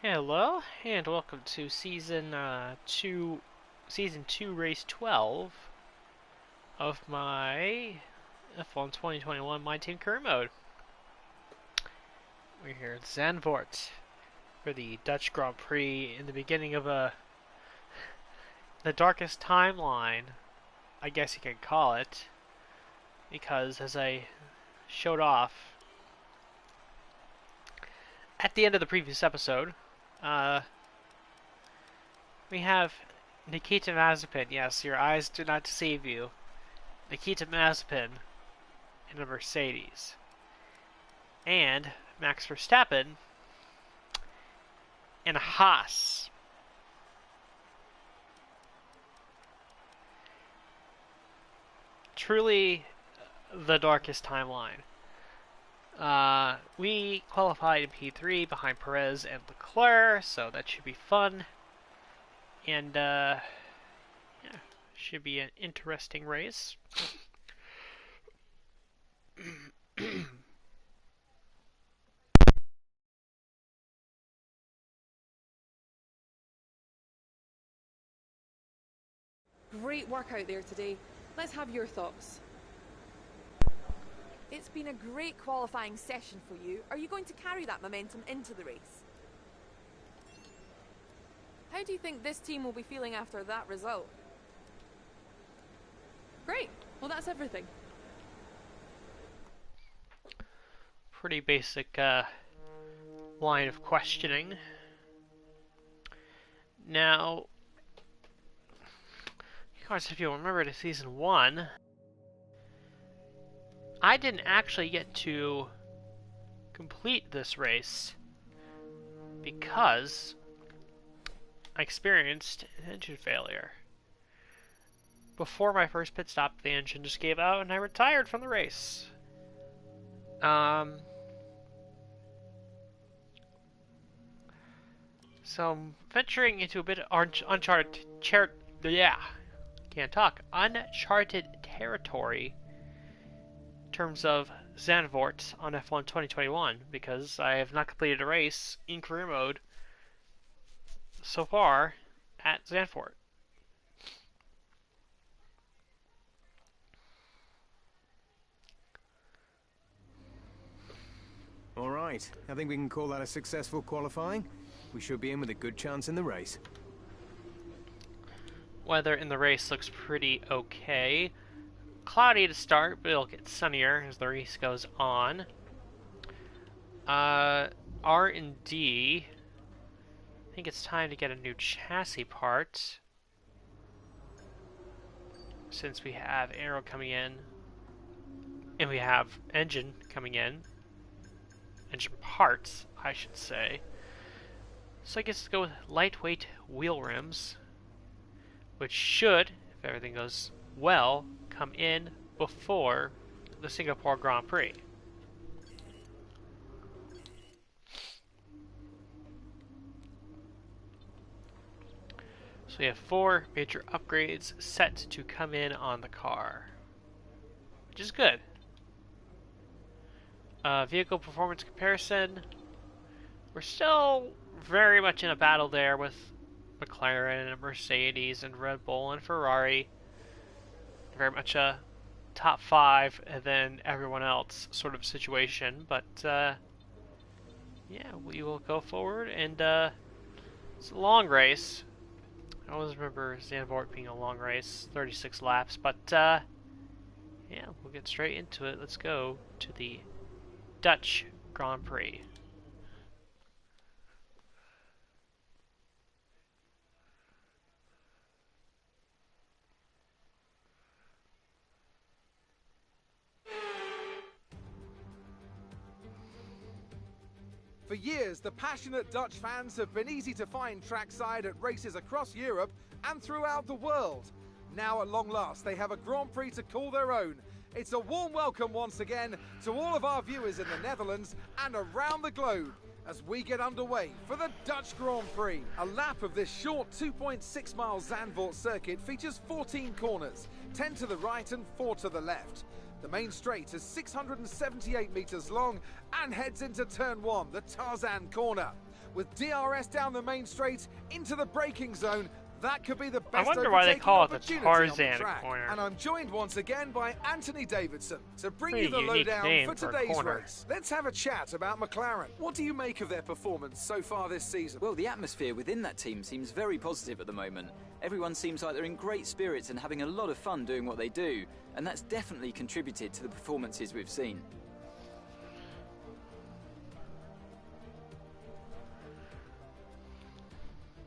Hello, and welcome to Season 2, Race 12 of my F1 2021 My Team Career Mode. We're here at Zandvoort for the Dutch Grand Prix in the beginning of the darkest timeline, I guess you could call it, because as I showed off at the end of the previous episode, we have Nikita Mazepin. Yes, your eyes do not deceive you. Nikita Mazepin in a Mercedes. And Max Verstappen in a Haas. Truly the darkest timeline. We qualified in P3 behind Perez and Leclerc, so that should be fun. And, yeah, should be an interesting race. Great work out there today. Let's have your thoughts. It's been a great qualifying session for you. Are you going to carry that momentum into the race? How do you think this team will be feeling after that result? Great. Well, that's everything. Pretty basic line of questioning. Now, of course, if you remember to Season 1, I didn't actually get to complete this race because I experienced an engine failure. Before my first pit stop, the engine just gave out and I retired from the race. So I'm venturing into a bit of uncharted territory in terms of Zandvoort on F1 2021 because I have not completed a race in career mode so far at Zandvoort. All right, I think we can call that a successful qualifying. We should be in with a good chance in the race. Weather in the race looks pretty okay. Cloudy to start, but it'll get sunnier as the race goes on. R&D. I think it's time to get a new chassis part. Since we have aero coming in. And we have engine coming in. Engine parts, I should say. So I guess let's go with lightweight wheel rims, which should, if everything goes well, come in before the Singapore Grand Prix. So we have 4 major upgrades set to come in on the car, which is good. Vehicle performance comparison. We're still very much in a battle there with McLaren and Mercedes and Red Bull and Ferrari. Very much a top 5 and then everyone else sort of situation. But yeah, we will go forward and it's a long race. I always remember Zandvoort being a long race, 36 laps. But yeah, we'll get straight into it. Let's go to the Dutch Grand Prix. For years, the passionate Dutch fans have been easy to find trackside at races across Europe and throughout the world. Now, at long last, they have a Grand Prix to call their own. It's a warm welcome once again to all of our viewers in the Netherlands and around the globe as we get underway for the Dutch Grand Prix. A lap of this short 2.6 mile Zandvoort circuit features 14 corners, 10 to the right and 4 to the left. The main straight is 678 metres long and heads into turn 1, the Tarzan corner. With DRS down the main straight into the braking zone, that could be the I best wonder why they call it the opportunity on the Tarzan track. corner. And I'm joined once again by Anthony Davidson to bring Pretty you the unique lowdown name for for a today's corner. race. Let's have a chat about McLaren. What do you make of their performance so far this season? Well, the atmosphere within that team seems very positive at the moment. Everyone seems like they're in great spirits and having a lot of fun doing what they do, and that's definitely contributed to the performances we've seen.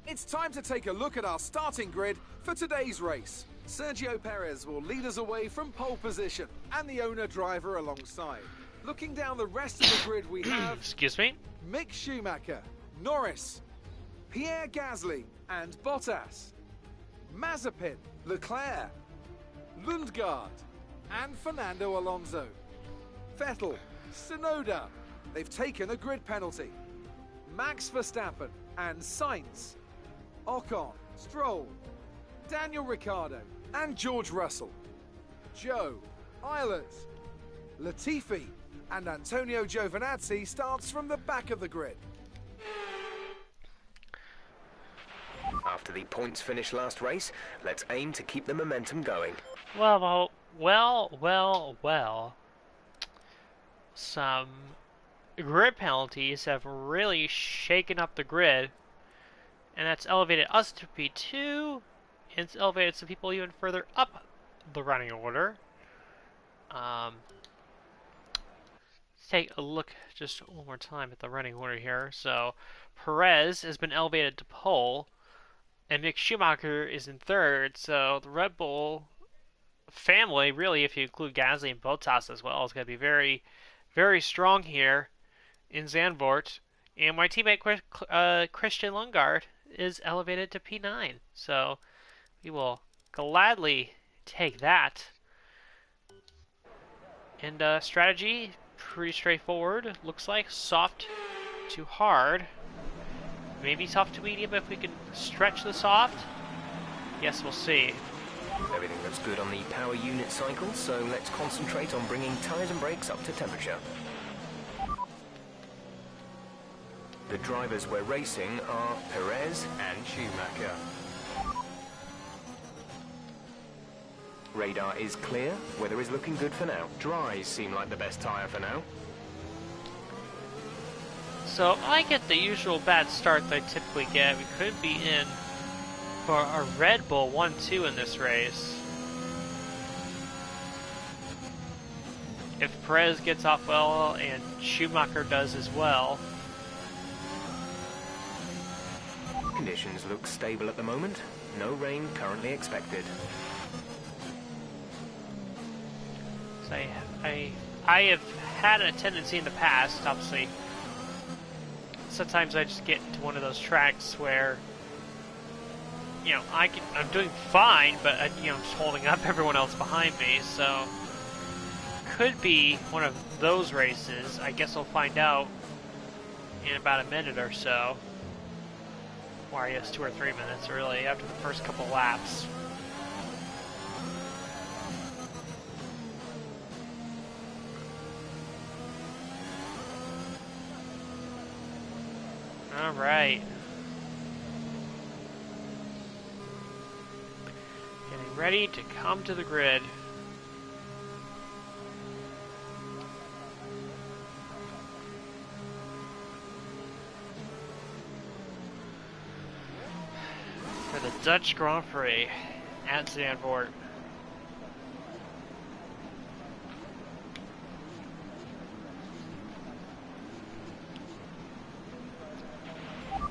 It's time to take a look at our starting grid for today's race. Sergio Perez will lead us away from pole position, and the owner-driver alongside. Looking down the rest of the grid, we have Excuse me? Mick Schumacher, Norris, Pierre Gasly, and Bottas, Mazepin, Leclerc, Lundgaard, and Fernando Alonso. Vettel, Tsunoda. They've taken a grid penalty. Max Verstappen and Sainz. Ocon, Stroll, Daniel Ricciardo, and George Russell. Joe, Eilert, Latifi, and Antonio Giovinazzi starts from the back of the grid. After the points finish last race, let's aim to keep the momentum going. Well. Some grid penalties have really shaken up the grid, and that's elevated us to P2, and it's elevated some people even further up the running order. Let's take a look just one more time at the running order here. So Perez has been elevated to pole, and Mick Schumacher is in third. So the Red Bull family, really, if you include Gasly and Bottas as well, is going to be very, very strong here in Zandvoort. And my teammate Christian Lundgaard is elevated to P9. So we will gladly take that. And strategy, pretty straightforward. Looks like soft to hard. Maybe soft to medium if we can stretch the soft. Yes, we'll see. Everything looks good on the power unit cycle, so let's concentrate on bringing tyres and brakes up to temperature. The drivers we're racing are Perez and Schumacher. Radar is clear, weather is looking good for now. Dries seem like the best tyre for now. So I get the usual bad start that I typically get. We could be in for a Red Bull 1-2 in this race. If Perez gets off well and Schumacher does as well. Conditions look stable at the moment. No rain currently expected. So I have had a tendency in the past, obviously. Sometimes I just get into one of those tracks where, you know, I'm doing fine, but I'm just holding up everyone else behind me. So could be one of those races. I guess we'll find out in about a minute or so. Or I guess 2 or 3 minutes, really, after the first couple laps. All right. Getting ready to come to the grid. For the Dutch Grand Prix at Zandvoort.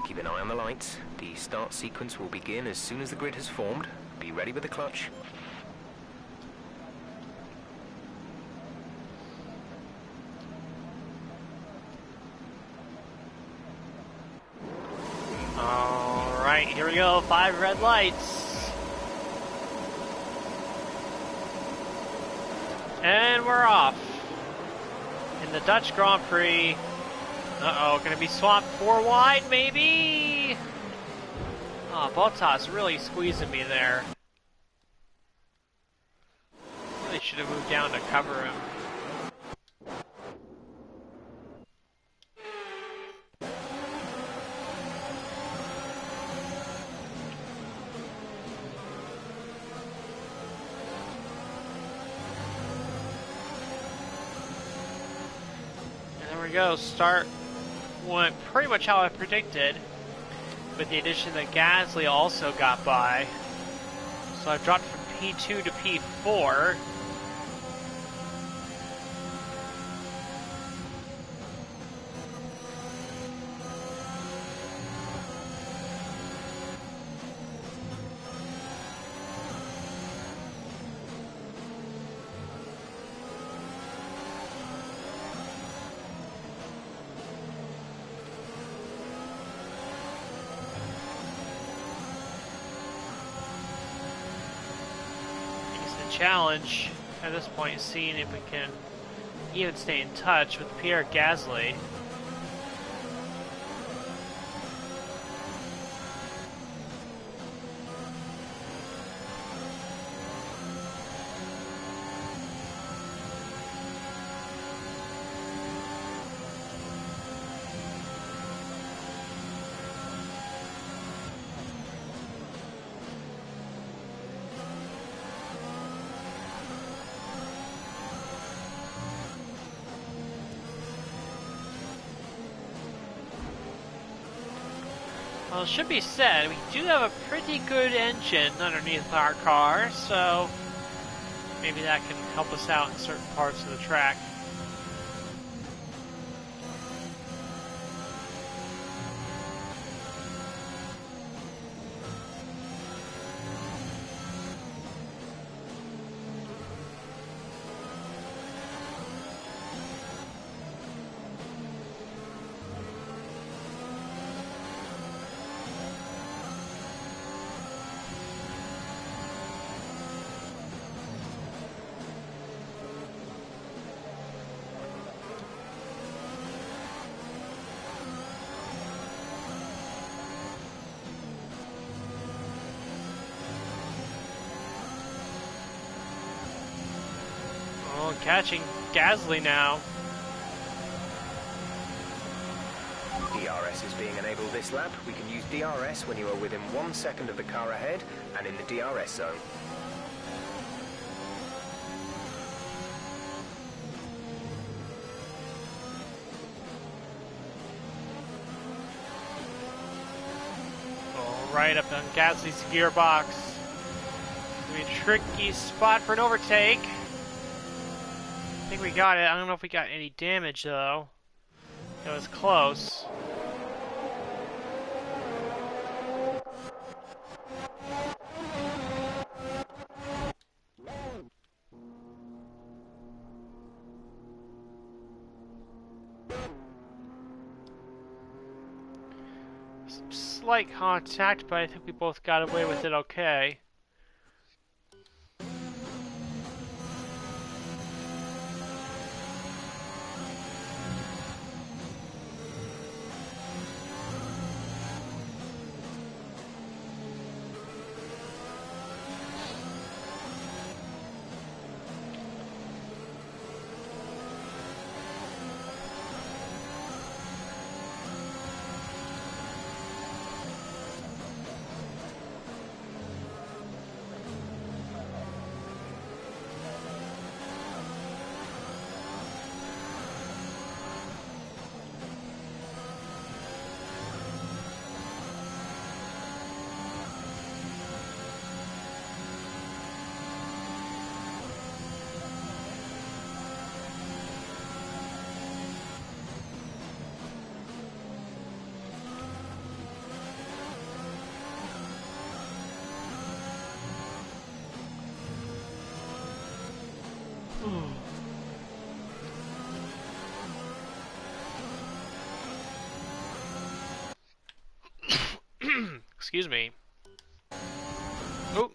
Keep an eye on the lights. The start sequence will begin as soon as the grid has formed. Be ready with the clutch. Alright, here we go. 5 red lights. And we're off. In the Dutch Grand Prix. Uh-oh, gonna be swapped 4 wide, maybe? Oh, Bottas really squeezing me there. Really should have moved down to cover him. we go. Start went pretty much how I predicted, with the addition that Gasly also got by. So I've dropped from P2 to P4. Challenge at this point, seeing if we can even stay in touch with Pierre Gasly. Well, it should be said, we do have a pretty good engine underneath our car, so maybe that can help us out in certain parts of the track. Catching Gasly now. DRS is being enabled this lap. We can use DRS when you are within 1 second of the car ahead and in the DRS zone. Oh, right up on Gasly's gearbox. Gonna be a tricky spot for an overtake. I think we got it. I don't know if we got any damage though. It was close. Some slight contact, but I think we both got away with it okay. Excuse me. Oop.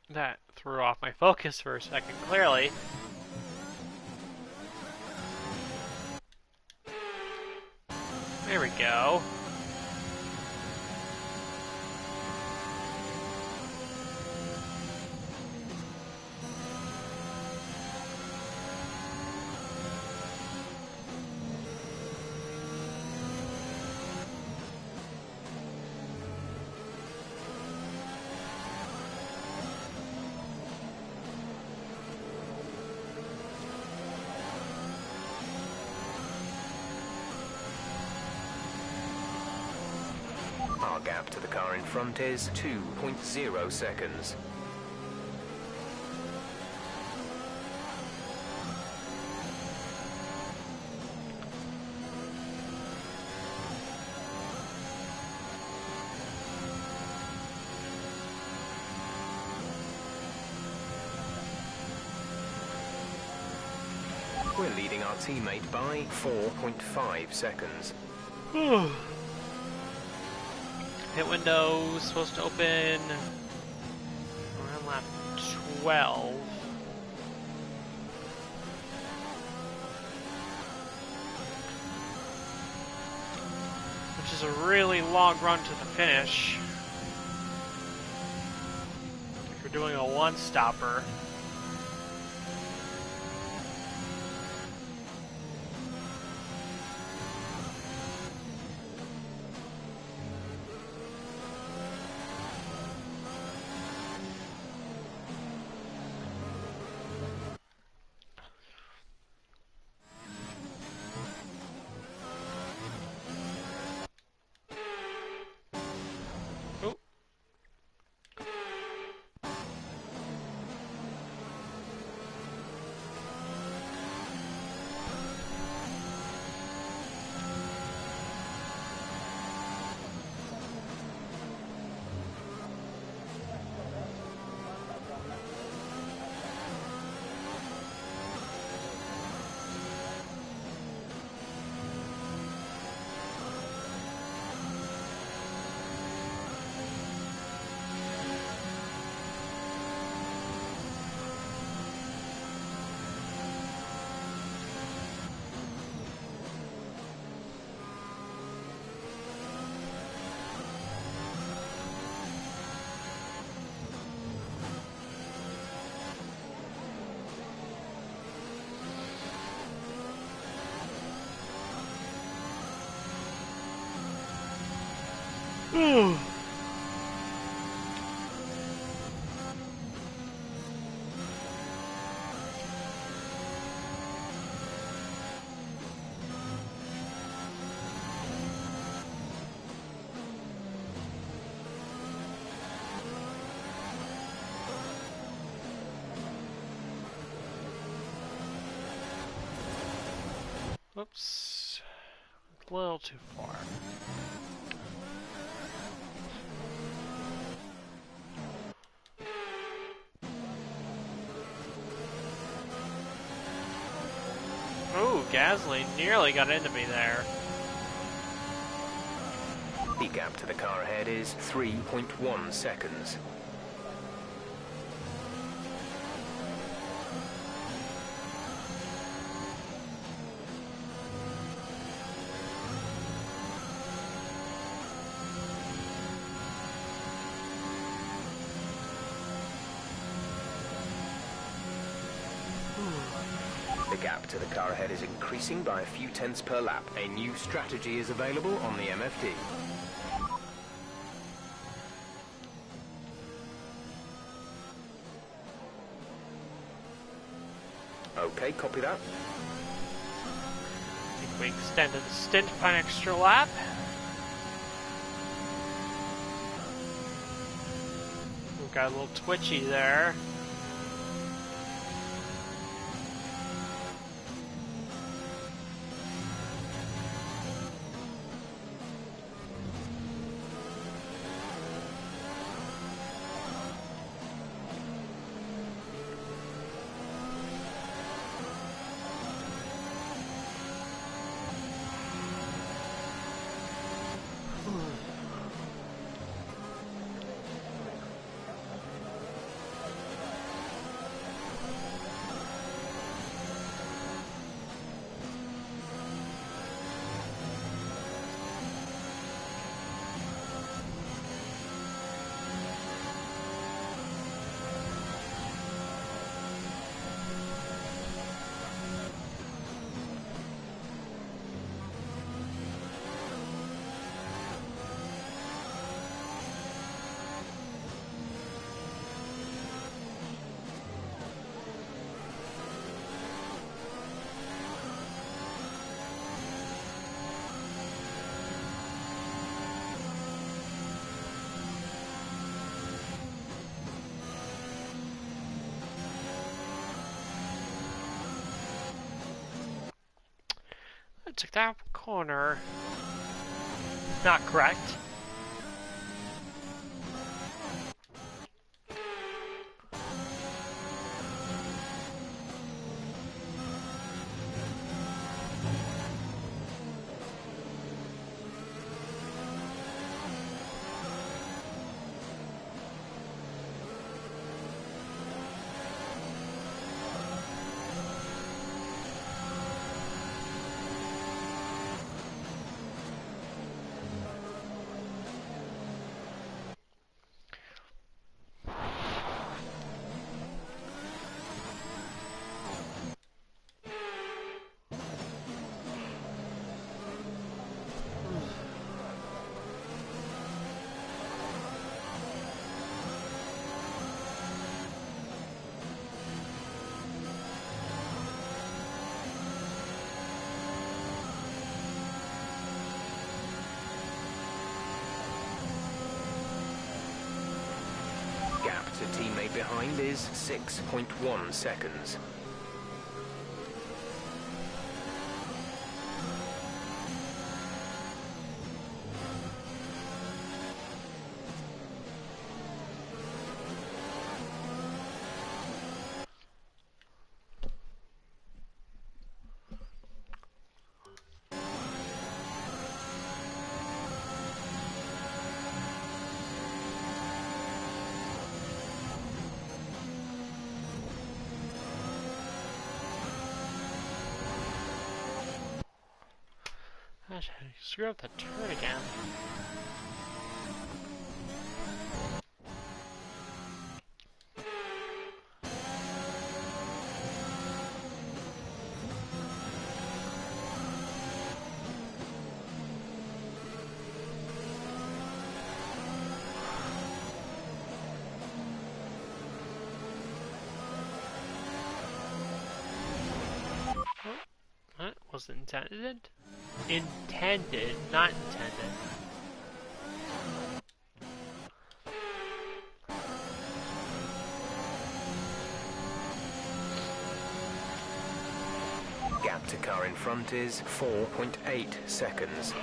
That threw off my focus for a second, clearly. There we go. Our gap to the car in front is 2.0 seconds. We're leading our teammate by 4.5 seconds. Pit window supposed to open around lap 12. Which is a really long run to the finish. If you're doing a one-stopper. Whoops. A little too far. Ooh, Gasly nearly got into me there. The gap to the car ahead is 3.1 seconds. The gap to the car ahead is increasing by a few tenths per lap. A new strategy is available on the MFD. Okay, copy that. I think we extended the stint by an extra lap. We got a little twitchy there. Looks like that corner is not correct. Gap to teammate behind is 6.1 seconds. Gosh, I screwed up the turn again. That wasn't intended. Intended, not intended. Gap to car in front is 4.8 seconds.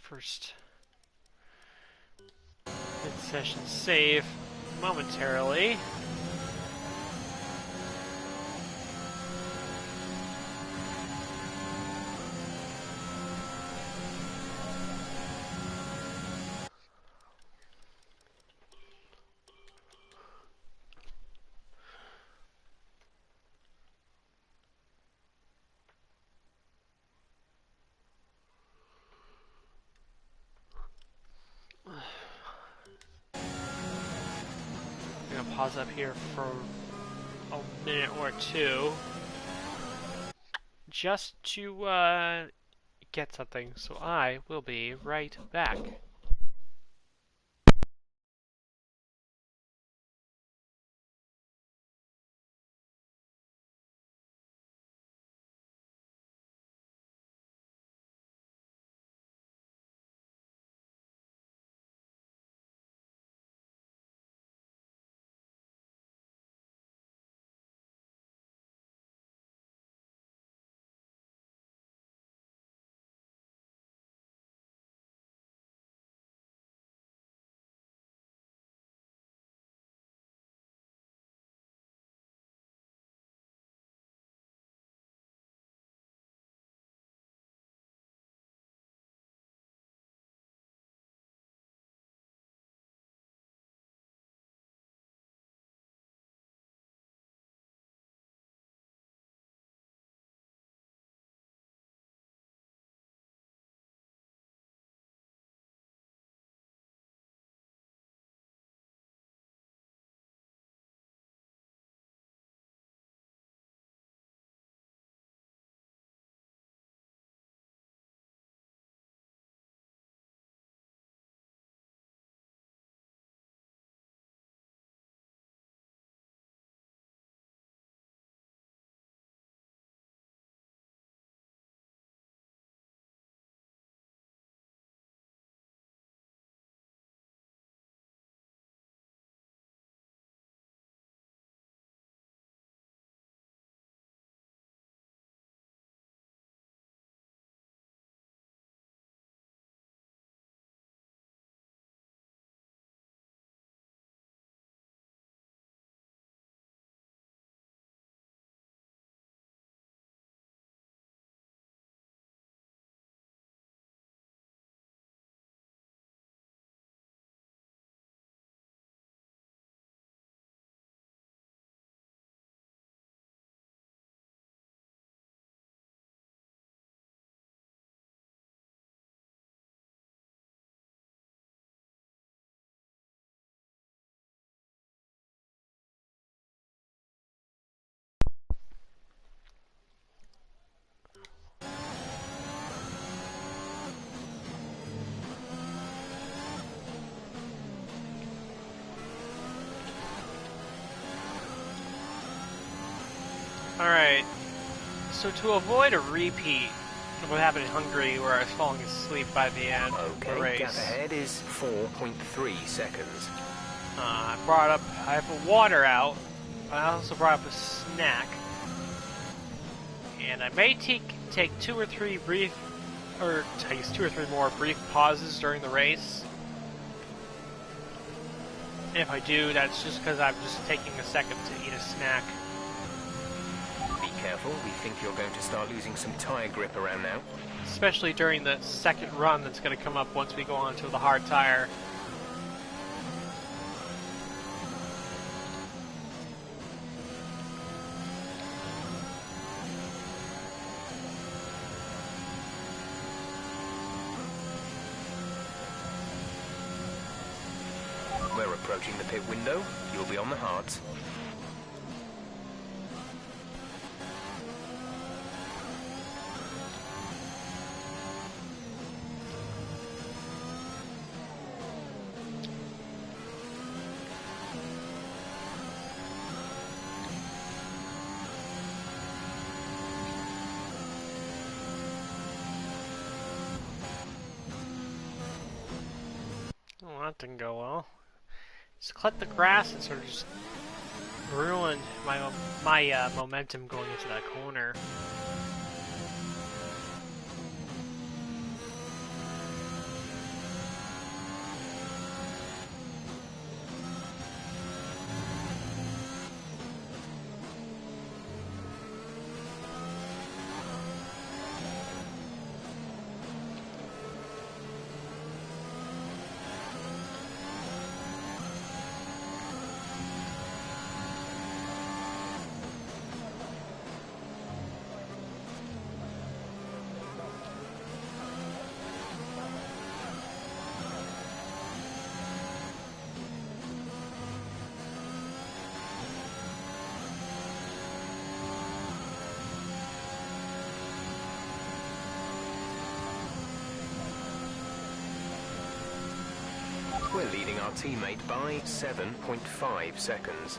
First mid-session save momentarily. I'm gonna pause up here for a minute or two just to get something, so I will be right back. Alright, so to avoid a repeat of what happened in Hungary where I was falling asleep by the end of the Okay, race, gap ahead is 4.3 seconds. I put water out, but I also brought up a snack. And I may take 2 or 3 brief, or I guess 2 or 3 more brief pauses during the race. And if I do, that's just because I'm just taking a second to eat a snack. Be careful, we think you're going to start losing some tyre grip around now. Especially during the second run that's going to come up once we go on to the hard tire. We're approaching the pit window. You'll be on the hards. Oh, that didn't go well. Just cut the grass and sort of just ruined my momentum going into that corner. We're leading our teammate by 7.5 seconds.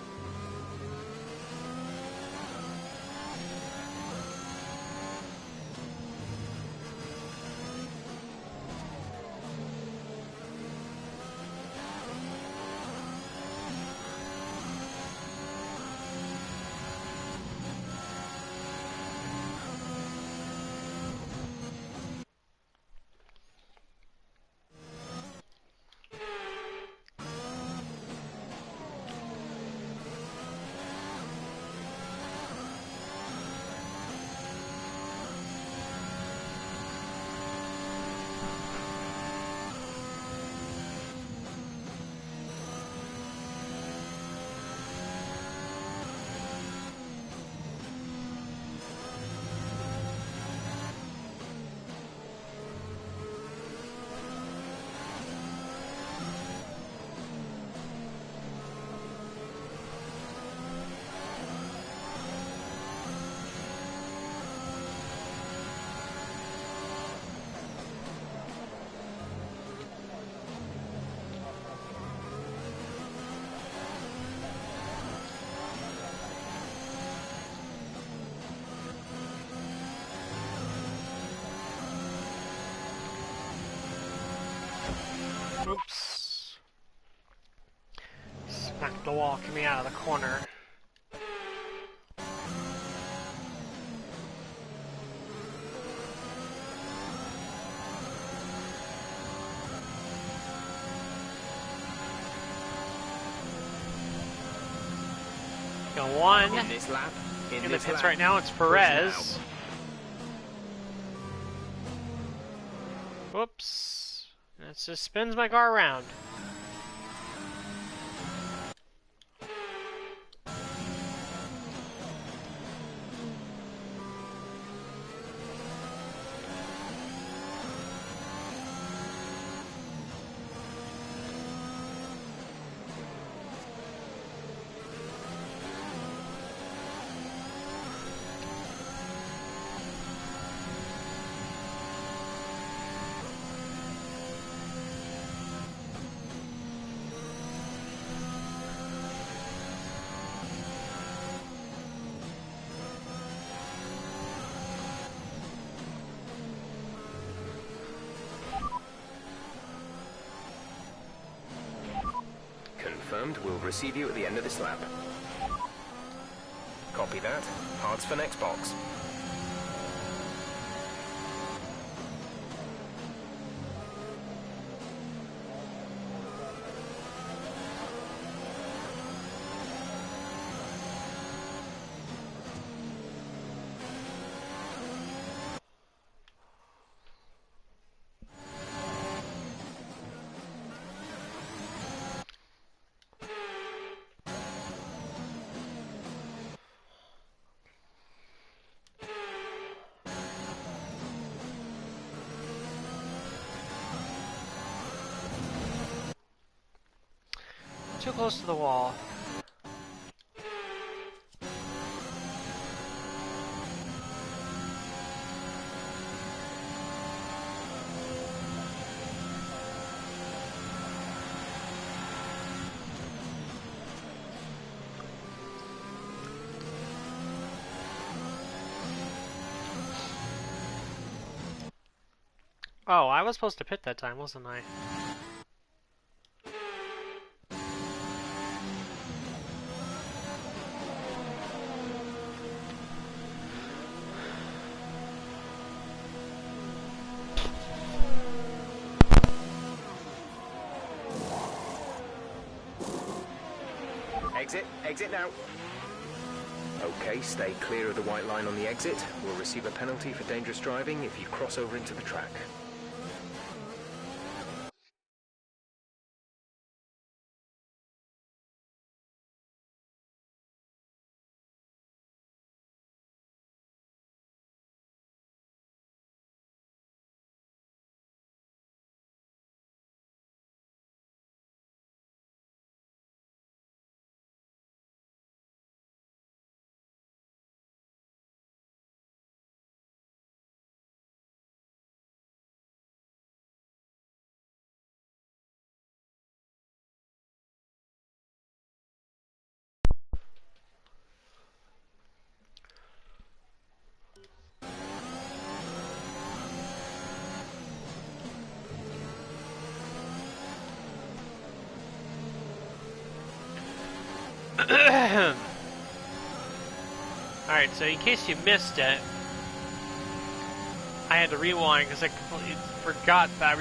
Oops. Smacked the wall coming out of the corner. Got one In this lap, in the this pits lap, right now. It's push Perez. now. Whoops. That just spins my car around. confirmed. We'll receive you at the end of this lap. Copy that. Parts for next box. Too close to the wall. Oh, I was supposed to pit that time, wasn't I? Exit now. Okay, stay clear of the white line on the exit. We'll receive a penalty for dangerous driving if you cross over into the track. Alright, so in case you missed it, I had to rewind because I completely forgot that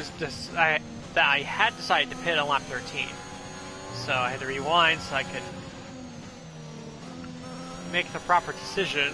I had decided to pit on lap 13. So I had to rewind so I could make the proper decision.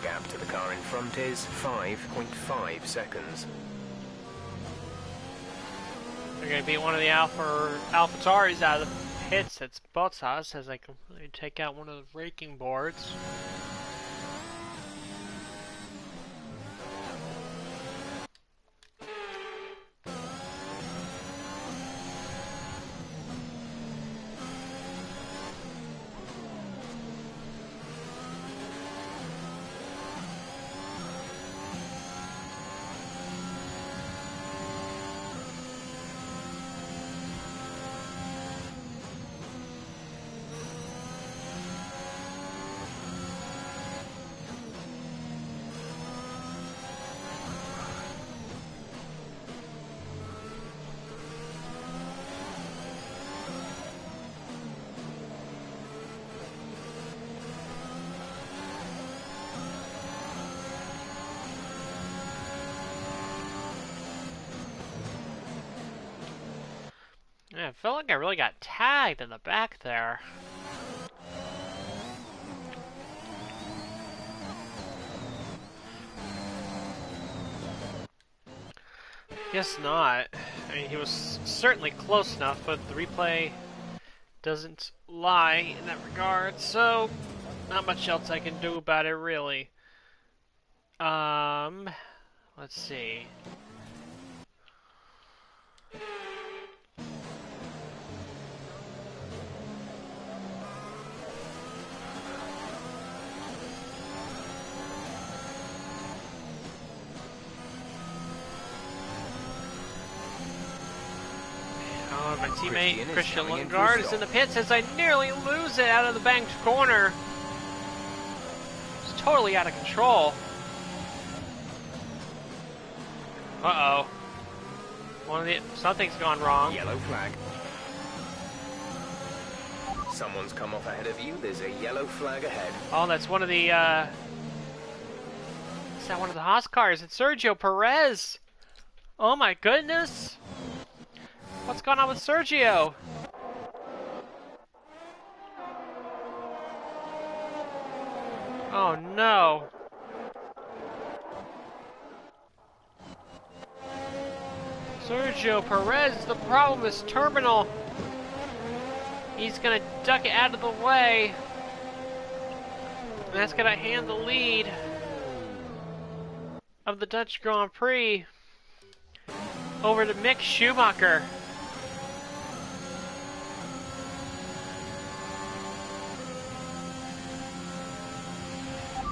Gap to the car in front is 5.5 seconds. They're going to beat one of the AlphaTauris out of the pits. It's Bottas as I completely take out one of the braking boards. Yeah, I felt like I really got tagged in the back there. Guess not. I mean, he was certainly close enough, but the replay doesn't lie in that regard, so not much else I can do about it, really. Let's see. Oh, my teammate Christian Lundgaard is in the pits as I nearly lose it out of the banked corner. It's totally out of control. Uh-oh. Something's gone wrong. Yellow flag. Someone's come off ahead of you. There's a yellow flag ahead. Oh, that's one of the, is that one of the Haas cars? It's Sergio Perez! Oh my goodness! What's going on with Sergio? Oh no! Sergio Perez, the problem is terminal. He's gonna duck it out of the way. And that's gonna hand the lead of the Dutch Grand Prix over to Mick Schumacher.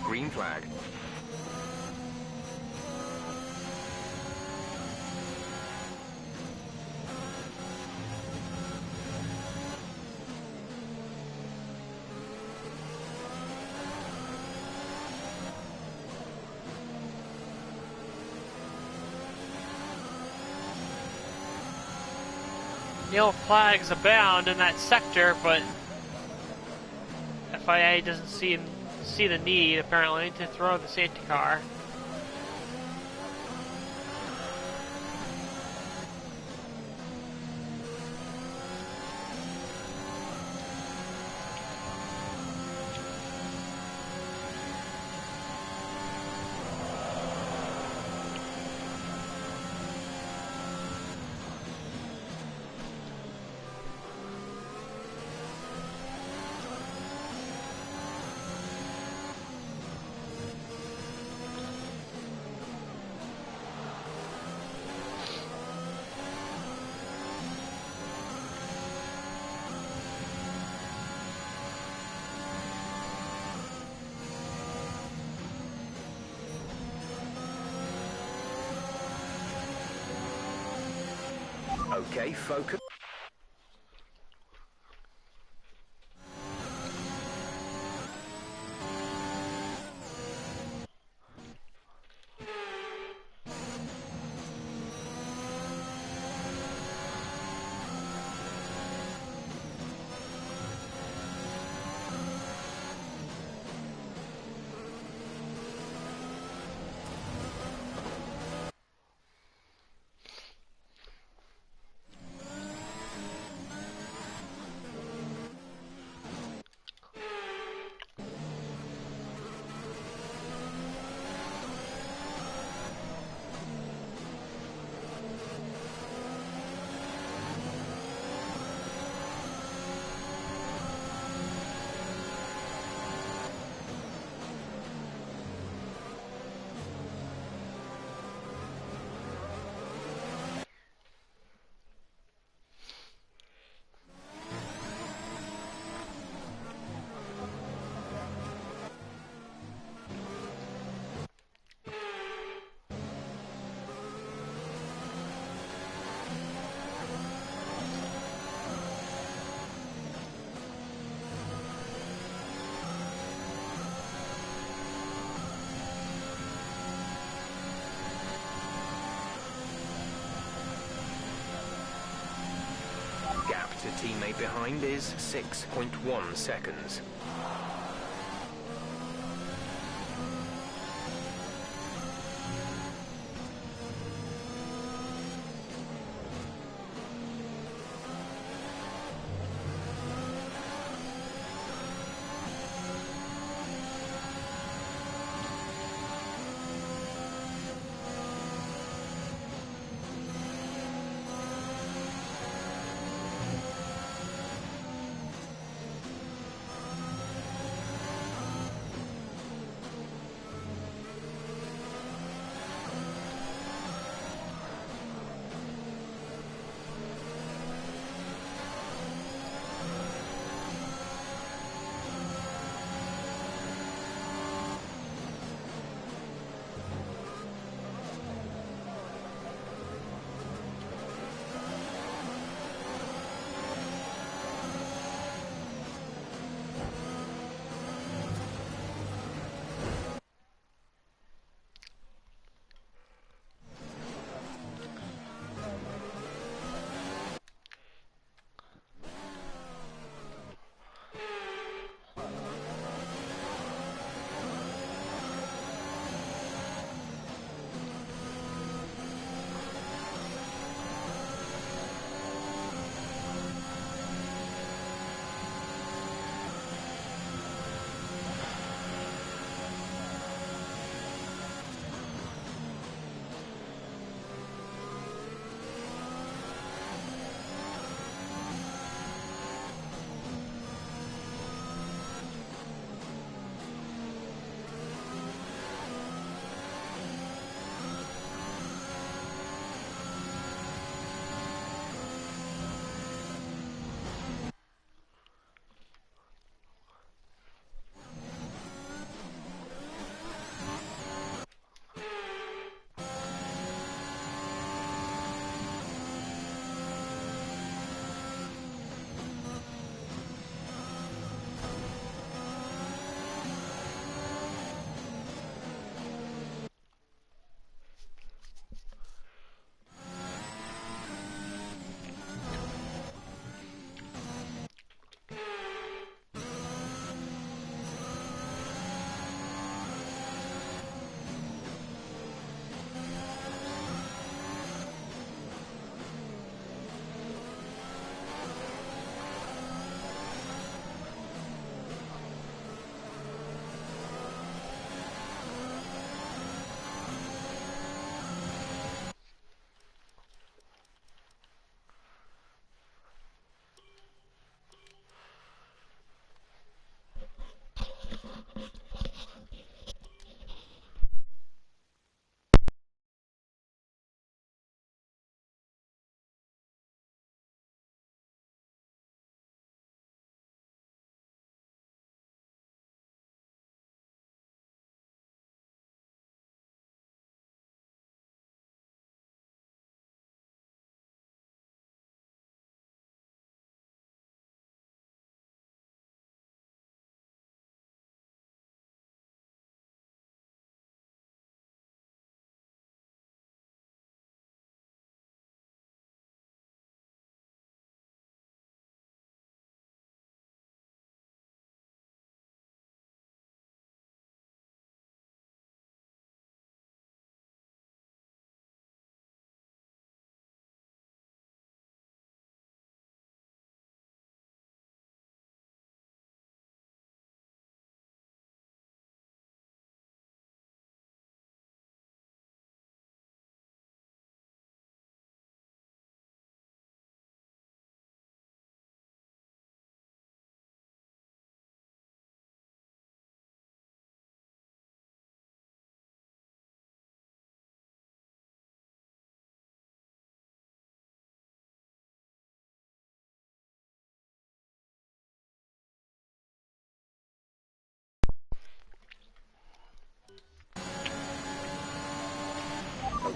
Green flag. Yellow flags abound in that sector, but FIA doesn't see the need, apparently, to throw the safety car. Okay, focus. Gap to teammate behind is 6.1 seconds.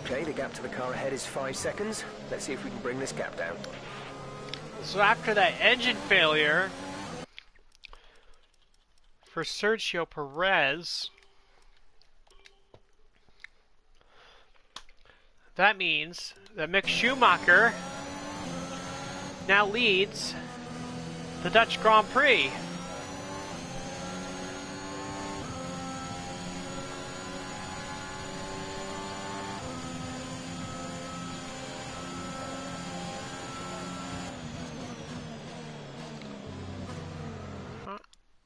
Okay, the gap to the car ahead is 5 seconds. Let's see if we can bring this gap down. So after that engine failure for Sergio Perez, that means that Mick Schumacher now leads the Dutch Grand Prix.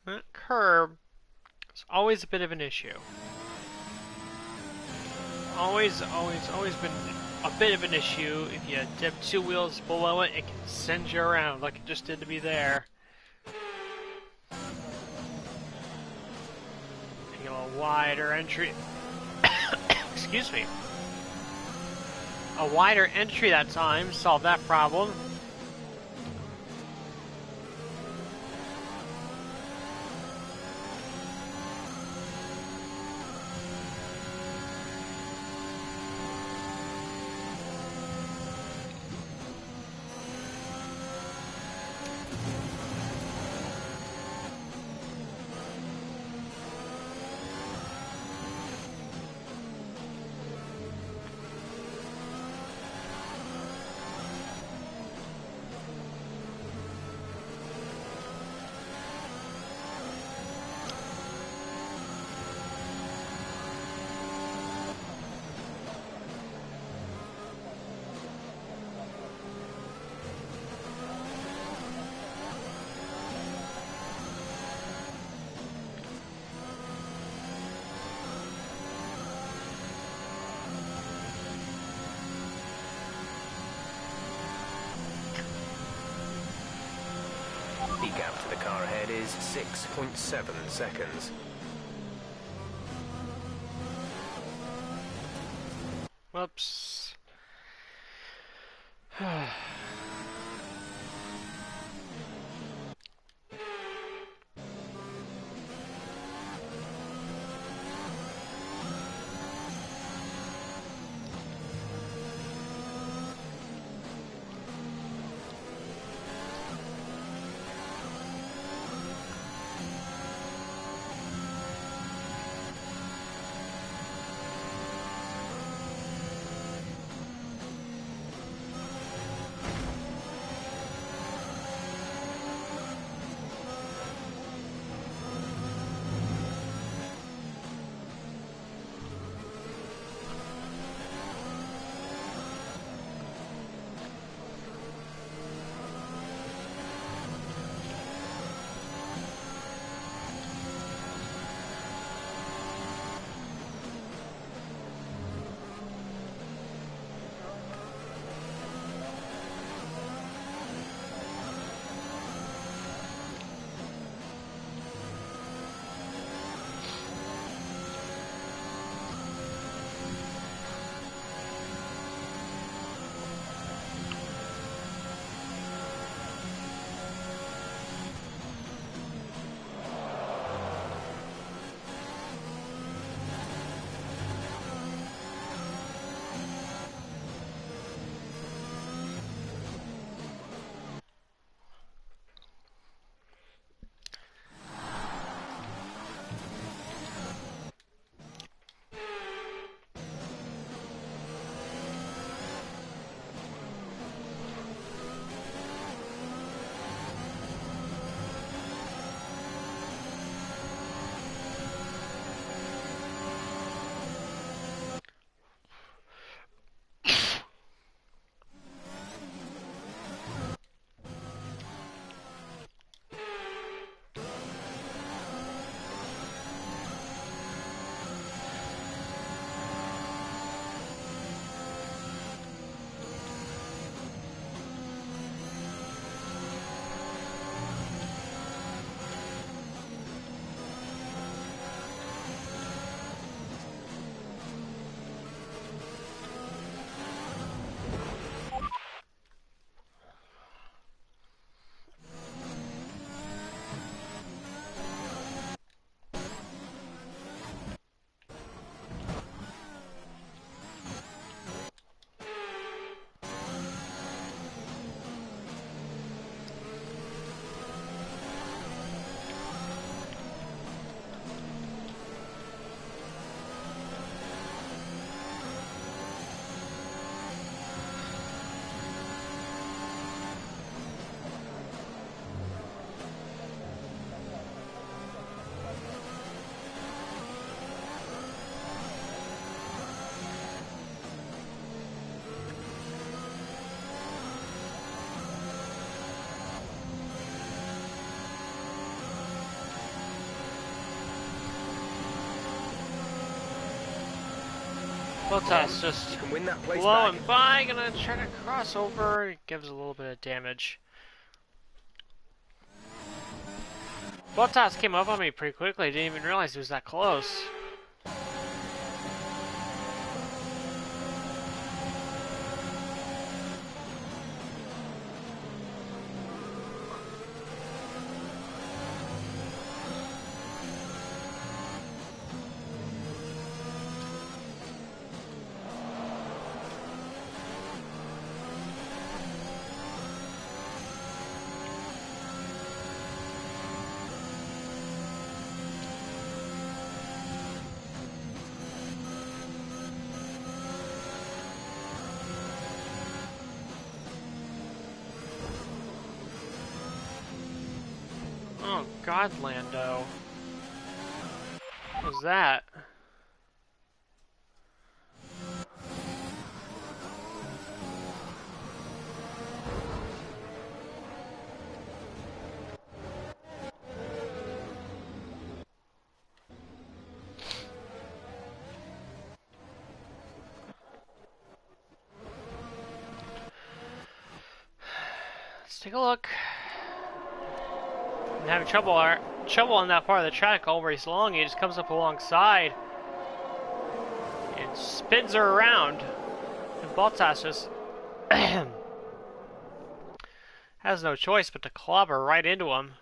That curb is always a bit of an issue. Always been a bit of an issue. If you dip 2 wheels below it, it can send you around like it just did to me there. Taking a little wider entry. Excuse me. A wider entry that time solved that problem. The gap to the car ahead is 6.7 seconds. Whoops. Bottas just You can win that place blowing back. by, gonna try to cross over. It gives a little bit of damage. Bottas came up on me pretty quickly. Didn't even realize he was that close. Oh God, Lando. What was that? Let's take a look. I'm having trouble on that part of the track all race long. He just comes up alongside and spins her around. And Bottas just has no choice but to clobber right into him.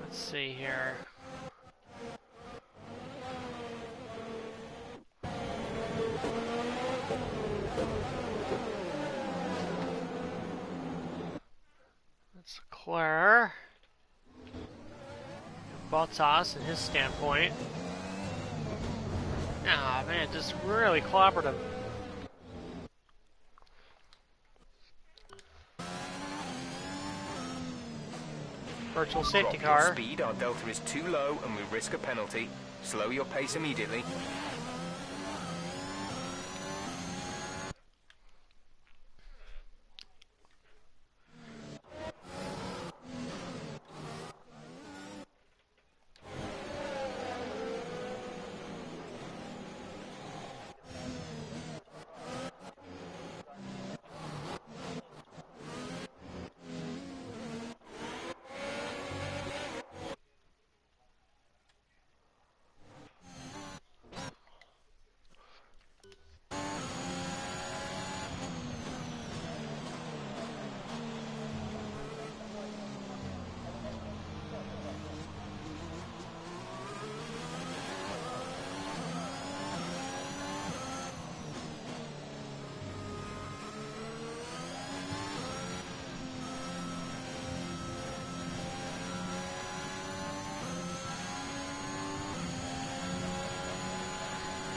Let's see here. That's Leclerc. Bottas and his standpoint. Ah, man, just really clobbered him. Virtual safety Drop your car. speed, our delta is too low and we risk a penalty. Slow your pace immediately.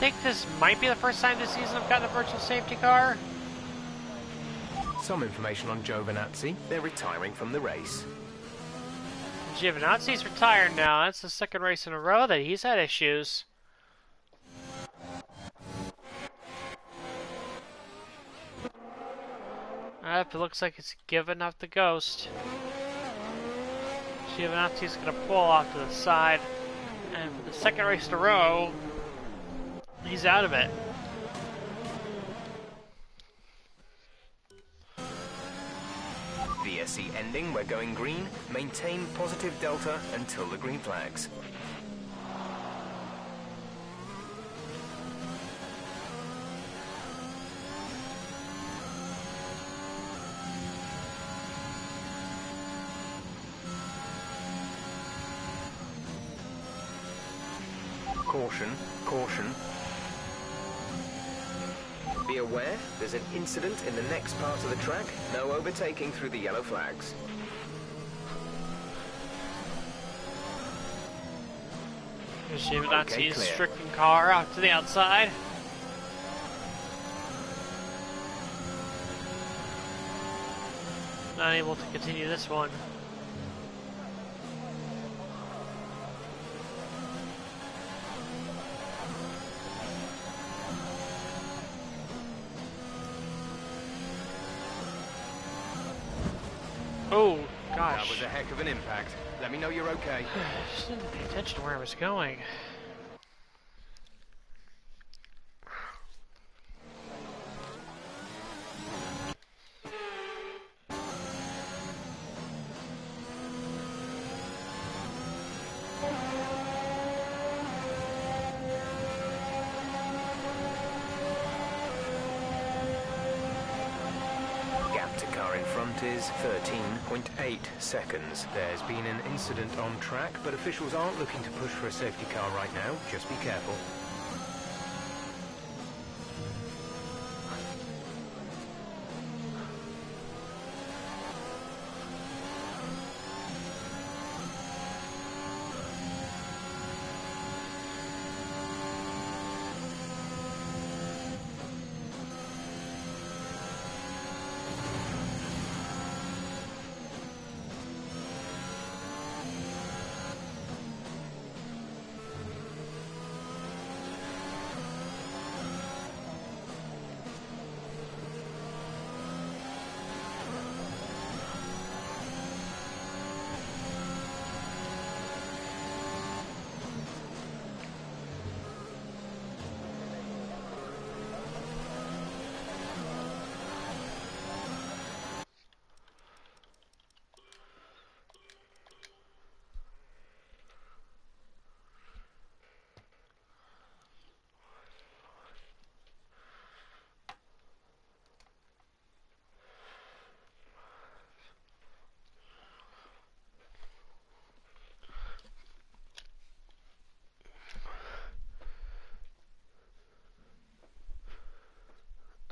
I think this might be the first time this season I've gotten a virtual safety car. Some information on Giovinazzi. They're retiring from the race. Giovinazzi's retired now. That's the second race in a row that he's had issues. It looks like it's given up the ghost. Giovinazzi's going to pull off to the side. And for the second race in a row, he's out of it. VSC ending, we're going green. Maintain positive delta until the green flags. Caution, caution. Be aware, there's an incident in the next part of the track. No overtaking through the yellow flags. Giovinazzi's clear. stricken car out to the outside. Not able to continue this one. Oh, That gosh. was a heck of an impact. Let me know you're okay. Just didn't pay attention to where I was going. Gap to car in front is 13.8 seconds. There's been an incident on track, but officials aren't looking to push for a safety car right now. Just be careful.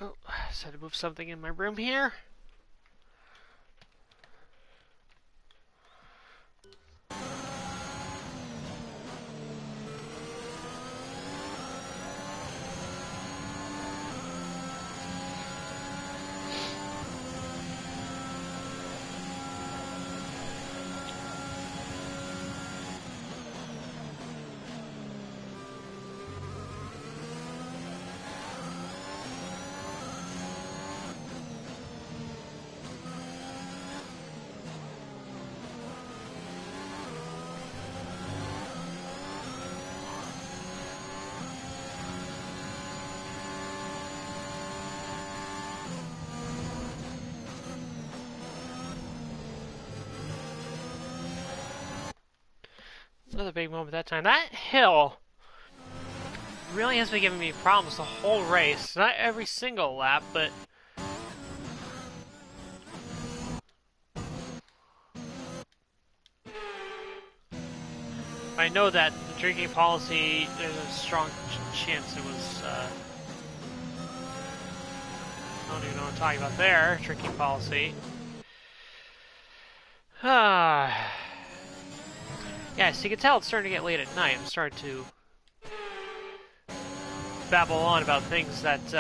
Oh, just had to move something in my room here. Another big moment that time. That hill really has been giving me problems the whole race. Not every single lap, but I know that the drinking policy, there's a strong chance it was, I don't even know what I'm talking about there, drinking policy. Yeah, so you can tell it's starting to get late at night. I'm starting to babble on about things that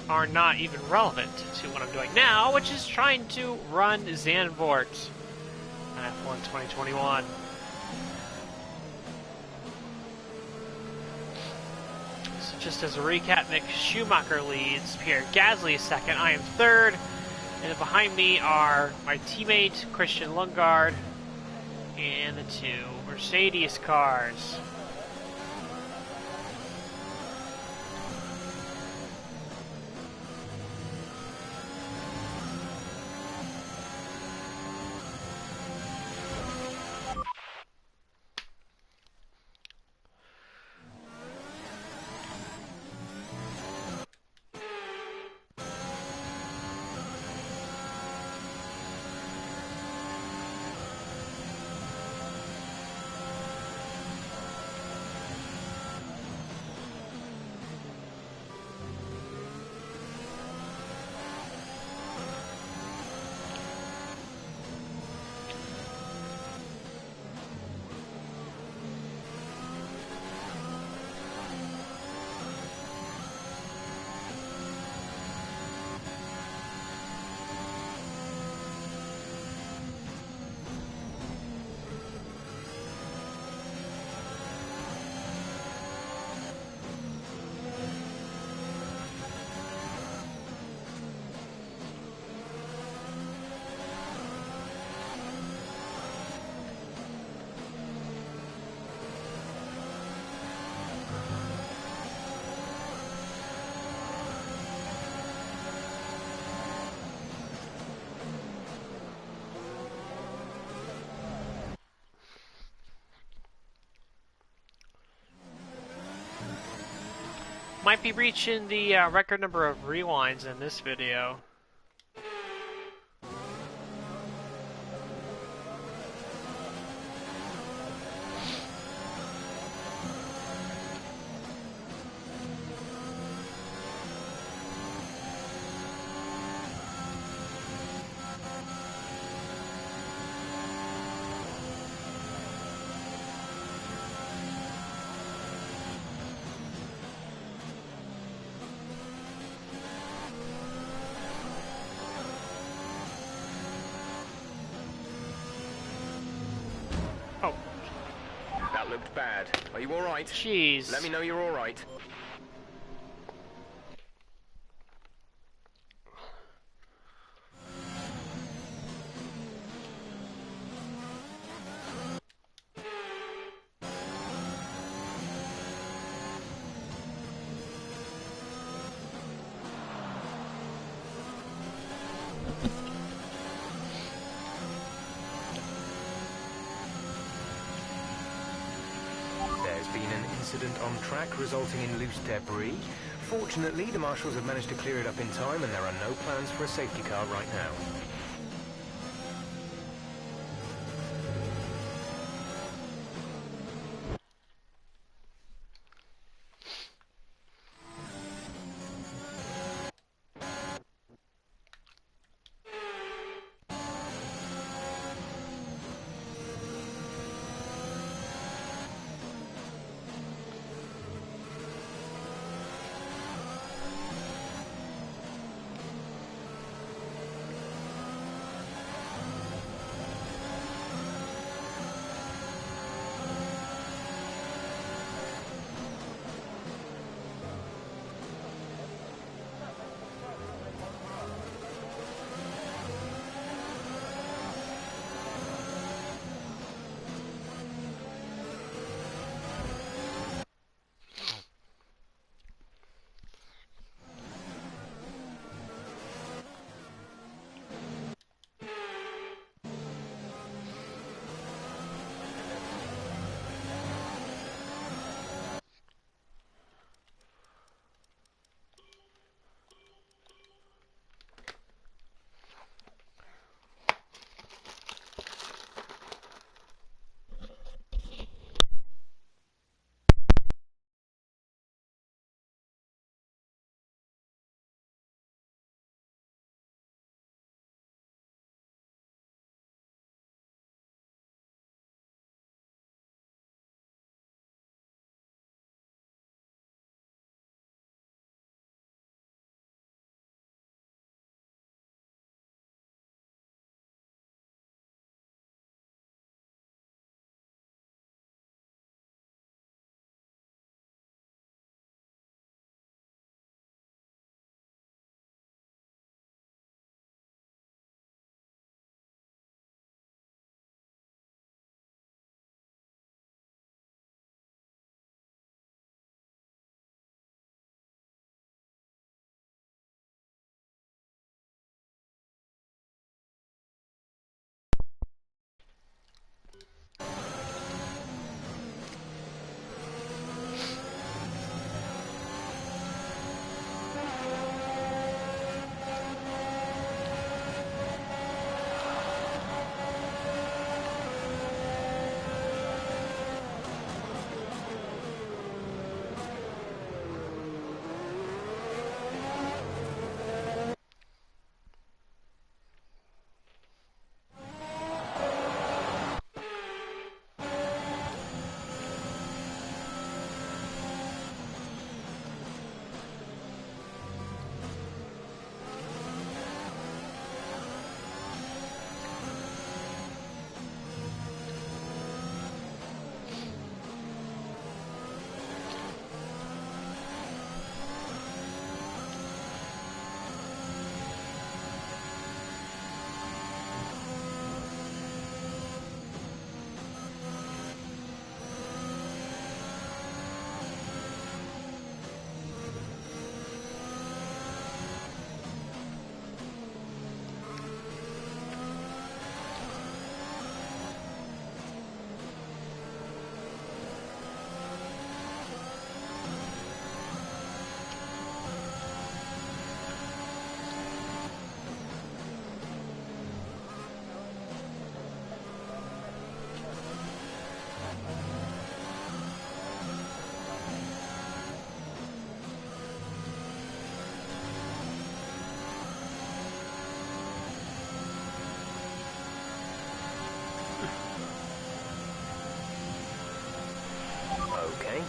are not even relevant to what I'm doing now, which is trying to run Zandvoort on F1 2021. So just as a recap, Mick Schumacher leads, Pierre Gasly is second, I am third, and then behind me are my teammate Christian Lundgaard and the two Mercedes cars. Might be reaching the record number of rewinds in this video. Oh, That looked bad. Are you alright? jeez. Let me know you're alright. There's been an incident on track resulting in loose debris. Fortunately, the marshals have managed to clear it up in time and there are no plans for a safety car right now.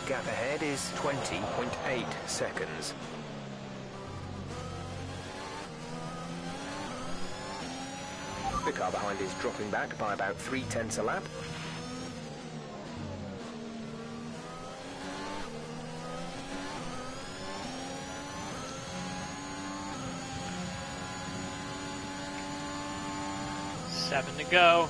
Gap ahead is 20.8 seconds. The car behind is dropping back by about 0.3 a lap. Seven to go.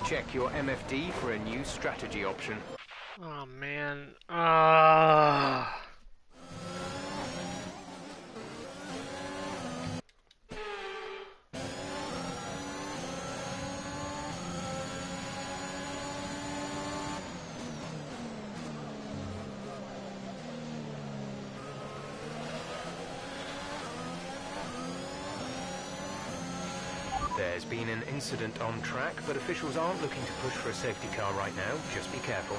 Check your MFD for a new strategy option. Oh man. There's been an incident on track, but officials aren't looking to push for a safety car right now. Just be careful.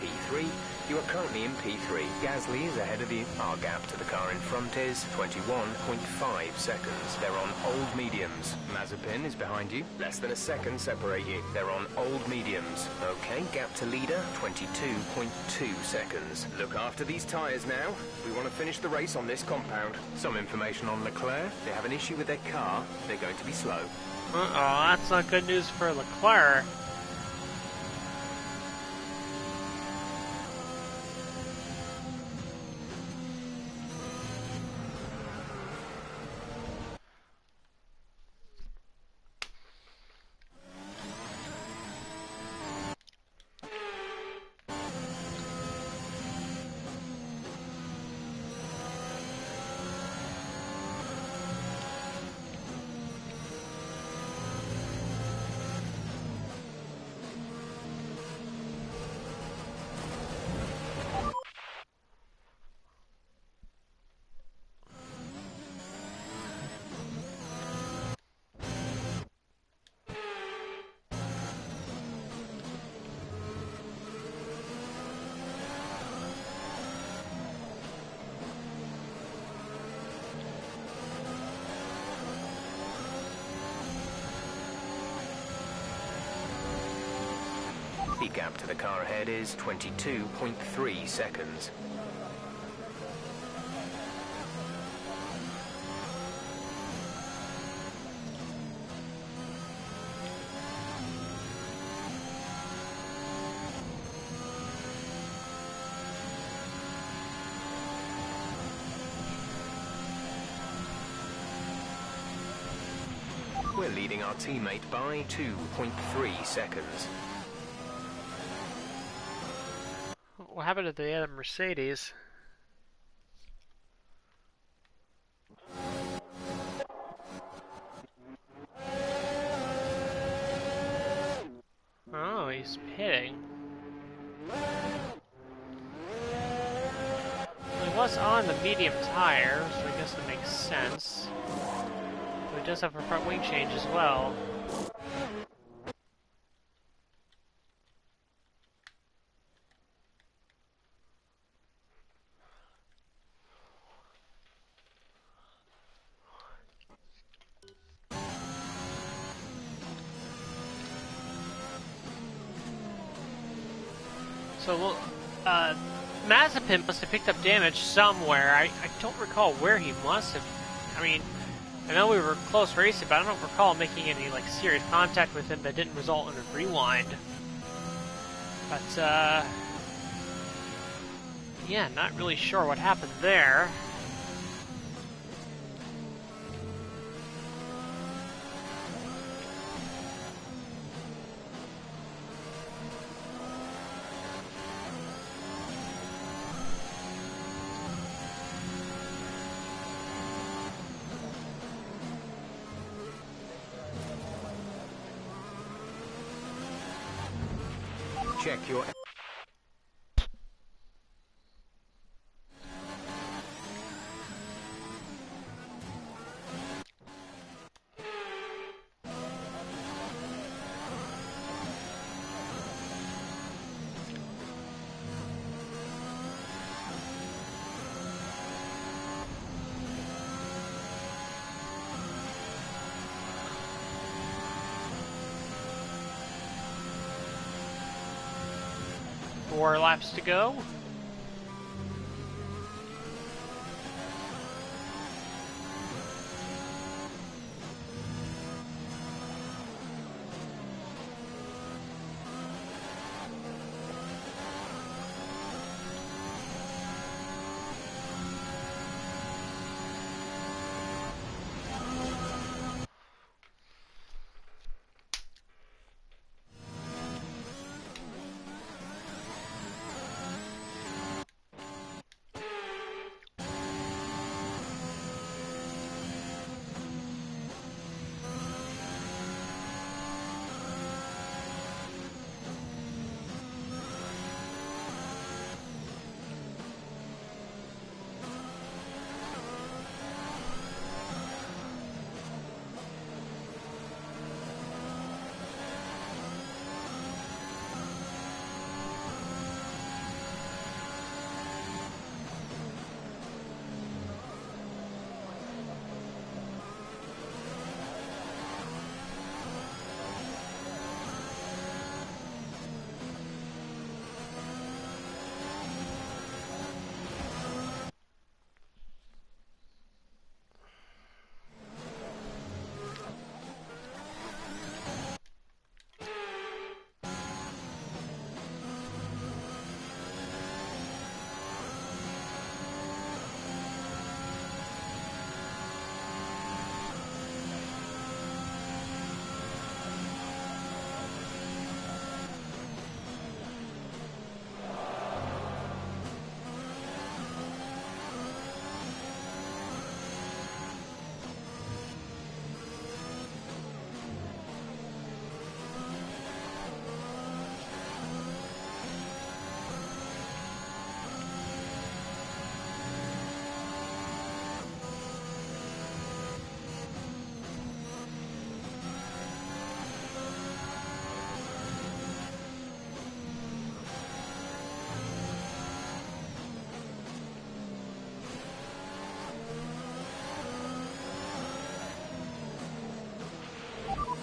P3, you are currently in P3. Gasly is ahead of you. Our gap to the car in front is 21.5 seconds. They're on old mediums. Mazepin is behind you. Less than a second separate you. They're on old mediums. Okay, gap to leader, 22.2 seconds. Look after these tyres now. We want to finish the race on this compound. Some information on Leclerc. They have an issue with their car. They're going to be slow. Uh-oh, that's not good news for Leclerc. The gap to the car ahead is 22.3 seconds. We're leading our teammate by 2.3 seconds. What happened to the other Mercedes? Oh, he's pitting. Well, he was on the medium tire, so I guess that makes sense. But he does have a front wing change as well. So, well, Mazepin must have picked up damage somewhere. I don't recall where he must have. I mean, I know we were close racing, but I don't recall making any, like, serious contact with him that didn't result in a rewind. But, yeah, not really sure what happened there. Check your... 4 laps to go.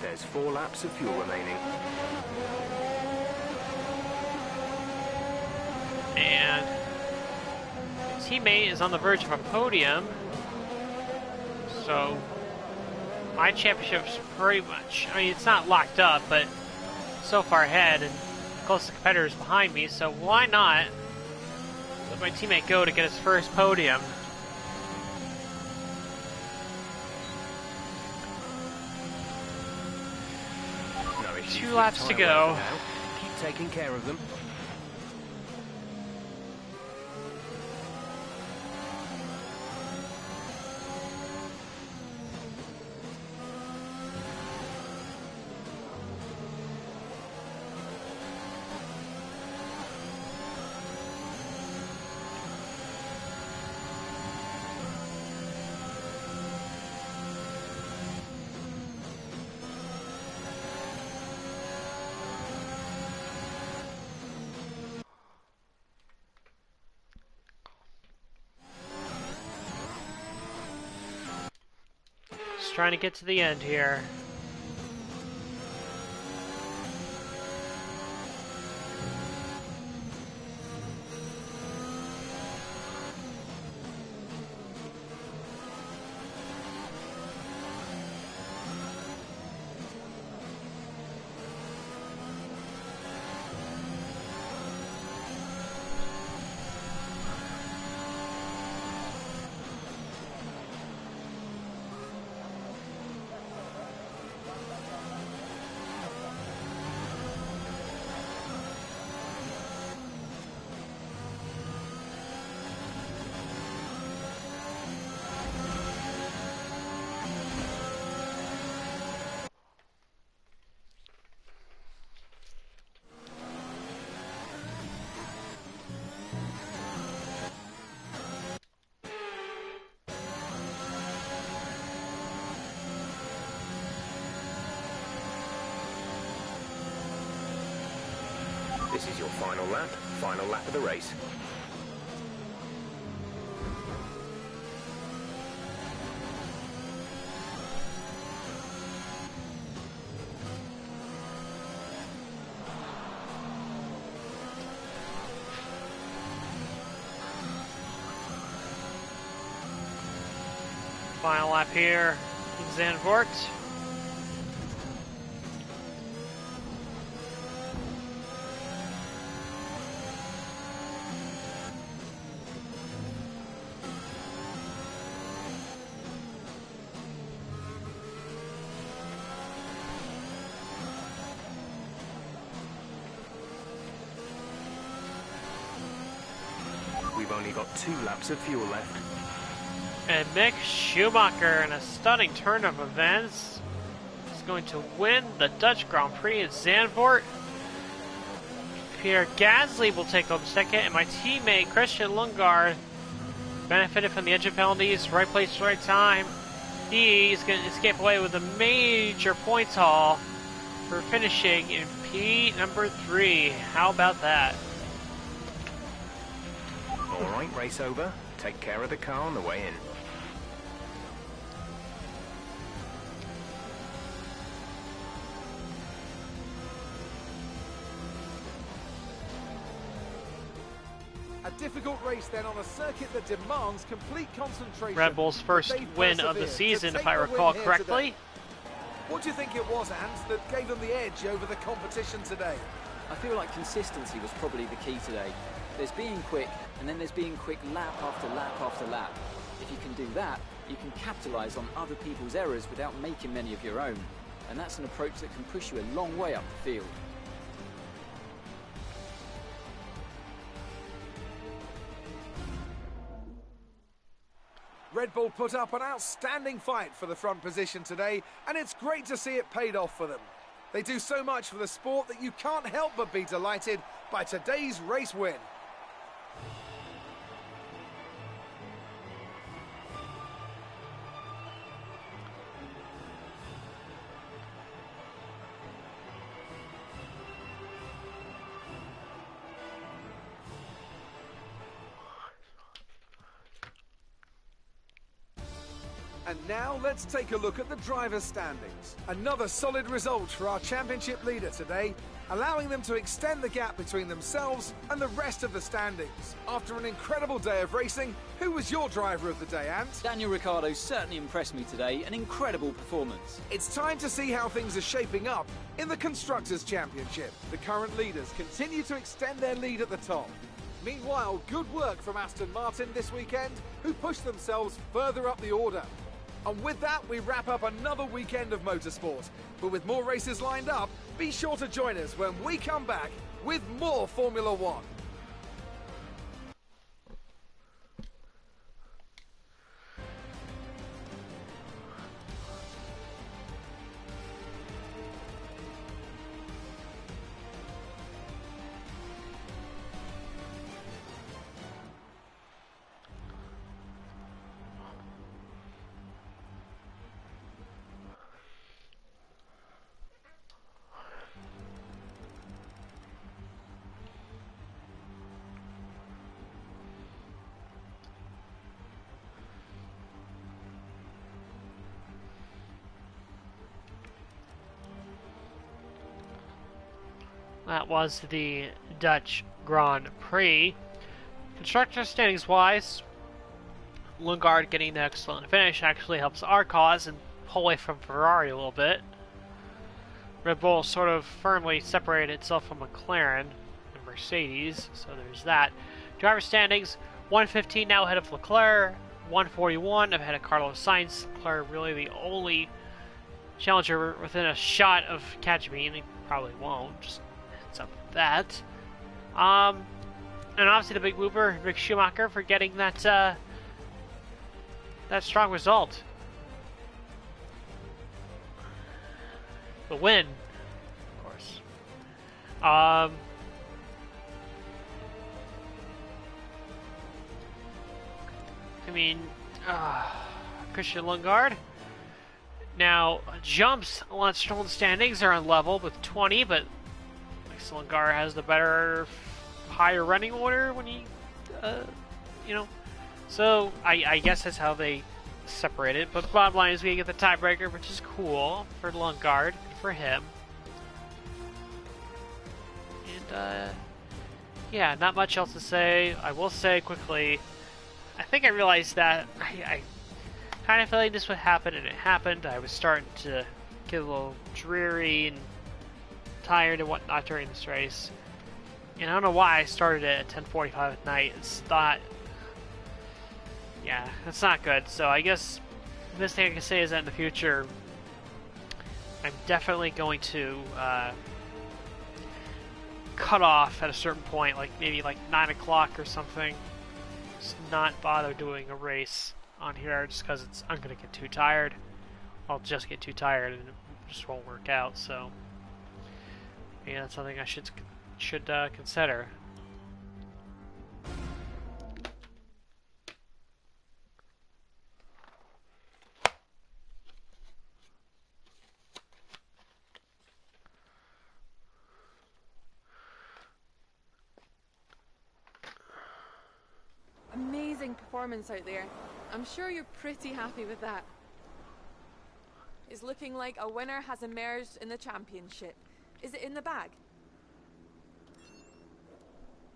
There's 4 laps of fuel remaining. And my teammate is on the verge of a podium. So my championship's pretty much, I mean, it's not locked up, but so far ahead and closest competitors behind me, so why not let my teammate go to get his first podium? No issues 2 with laps to tyre go. wear for now. Keep taking care of them. Just trying to get to the end here. This is your final lap of the race. Final lap here in Zandvoort. We've only got 2 laps of fuel left. And Mick Schumacher, in a stunning turn of events, is going to win the Dutch Grand Prix at Zandvoort. Pierre Gasly will take home second, and my teammate Christian Lundgaard benefited from the engine penalties, right place, right time. He is going to escape away with a major points haul for finishing in P number 3. How about that? Alright, race over. Take care of the car on the way in. A difficult race then on a circuit that demands complete concentration. Red Bull's first win of the season, if I recall correctly. What do you think it was, Ant, that gave them the edge over the competition today? I feel like consistency was probably the key today. There's being quick, and then there's being quick lap after lap after lap. If you can do that, you can capitalise on other people's errors without making many of your own. And that's an approach that can push you a long way up the field. Red Bull put up an outstanding fight for the front position today, and it's great to see it paid off for them. They do so much for the sport that you can't help but be delighted by today's race win. And now let's take a look at the driver's standings. Another solid result for our championship leader today, allowing them to extend the gap between themselves and the rest of the standings. After an incredible day of racing, who was your driver of the day, Ant? Daniel Ricciardo certainly impressed me today, an incredible performance. It's time to see how things are shaping up in the Constructors' Championship. The current leaders continue to extend their lead at the top. Meanwhile, good work from Aston Martin this weekend, who pushed themselves further up the order. And with that, we wrap up another weekend of motorsport. But with more races lined up, be sure to join us when we come back with more Formula One. That was the Dutch Grand Prix. Constructor standings wise, Lundgaard getting the excellent finish actually helps our cause and pull away from Ferrari a little bit. Red Bull sort of firmly separated itself from McLaren and Mercedes, so there's that. Driver standings, 115 now ahead of Leclerc, 141 ahead of Carlos Sainz. Leclerc really the only challenger within a shot of catching me, and he probably won't. Just heads up with that. And obviously the big mover, Mick Schumacher, for getting that that strong result. The win, of course. I mean, Christian Lundgaard now jumps on Stroll standings are on level with 20, but Lundgaard has the better, higher running order when he, you know. So I guess that's how they separate it. But bottom line is we get the tiebreaker, which is cool for Lundgaard, for him. And yeah, not much else to say. I will say quickly, I think I realized that I kind of feeling this would happen, and it happened. I was starting to get a little dreary and tired and whatnot during this race. And I don't know why I started it at 10:45 at night. It's not... Yeah, it's not good. So I guess the best thing I can say is that in the future, I'm definitely going to cut off at a certain point, like maybe like 9 o'clock or something. Just not bother doing a race on here just because I'm going to get too tired. I'll just get too tired and it just won't work out. So yeah, that's something I should consider. Amazing performance out there. I'm sure you're pretty happy with that. It's looking like a winner has emerged in the championship. Is it in the bag?